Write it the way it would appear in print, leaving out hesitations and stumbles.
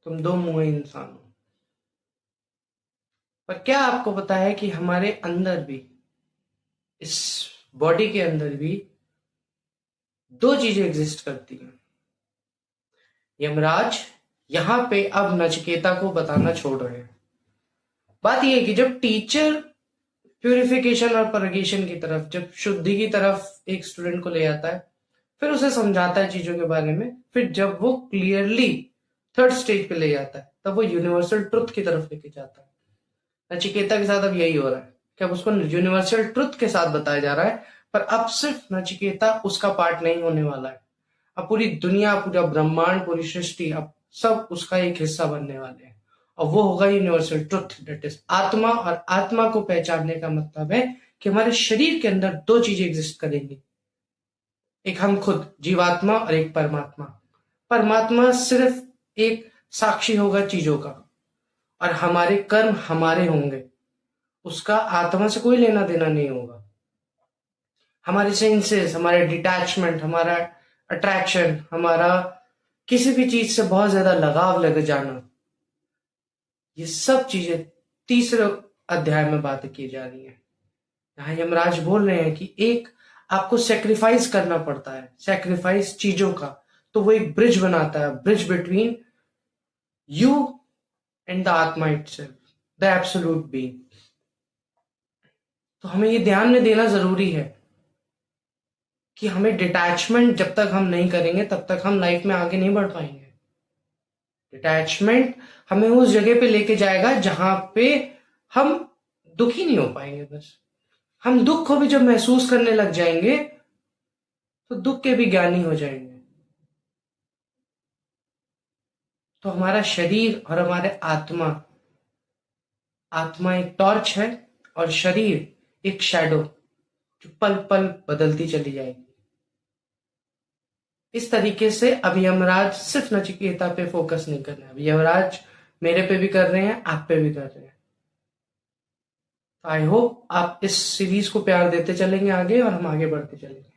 तुम दो मुंहे इंसान हो। पर क्या आपको पता है कि हमारे अंदर भी, इस बॉडी के अंदर भी दो चीजें एग्जिस्ट करती हैं। यमराज यहां पे अब नचिकेता को बताना छोड़ रहे हैं। बात यह है कि जब टीचर प्यूरिफिकेशन और परगेशन की तरफ, जब शुद्धि की तरफ एक स्टूडेंट को ले आता है, फिर उसे समझाता है चीजों के बारे में, फिर जब वो क्लियरली थर्ड स्टेज पे ले जाता है, तब वो यूनिवर्सल ट्रुथ की तरफ लेके जाता है। नचिकेता के साथ अब यही हो रहा है कि अब उसको यूनिवर्सल ट्रुथ के साथ बताया जा रहा है, पर अब सिर्फ नचिकेता उसका पार्ट नहीं होने वाला है। अब पूरी दुनिया, पूरा ब्रह्मांड, पूरी सृष्टि, अब सब उसका एक हिस्सा बनने वाले हैं। और वो होगा यूनिवर्सल ट्रुथ, दैट इज आत्मा। और आत्मा को पहचानने का मतलब है कि हमारे शरीर के अंदर दो चीजें एग्जिस्ट करेंगी। एक हम खुद जीवात्मा और एक परमात्मा। परमात्मा सिर्फ एक साक्षी होगा चीजों का, और हमारे कर्म हमारे होंगे, उसका आत्मा से कोई लेना देना नहीं होगा। हमारे सेंसेस, हमारे डिटैचमेंट, हमारा अट्रैक्शन, हमारा किसी भी चीज से बहुत ज्यादा लगाव लग जाना, ये सब चीजें तीसरे अध्याय में बात की जा रही है। यहाँ यमराज बोल रहे हैं कि एक आपको सेक्रीफाइस करना पड़ता है, सेक्रीफाइस चीजों का। तो वो एक ब्रिज बनाता है, bridge between you and the आत्मा इटसेल्फ, द एब्सोल्यूट बीइंग। तो हमें ये ध्यान में देना जरूरी है कि हमें डिटैचमेंट जब तक हम नहीं करेंगे, तब तक हम लाइफ में आगे नहीं बढ़ पाएंगे। डिटैचमेंट हमें उस जगह पे लेके जाएगा जहां पे हम दुखी नहीं हो पाएंगे। बस हम दुख को भी जब महसूस करने लग जाएंगे, तो दुख के भी ज्ञानी हो जाएंगे। तो हमारा शरीर और हमारे आत्मा, आत्मा एक टॉर्च है और शरीर एक शैडो, जो पल पल बदलती चली जाएगी। इस तरीके से अब यमराज सिर्फ नचिकेता पे फोकस नहीं कर रहे हैं, अब यमराज मेरे पे भी कर रहे हैं, आप पे भी कर रहे हैं। आई होप आप इस सीरीज को प्यार देते चलेंगे आगे, और हम आगे बढ़ते चलेंगे।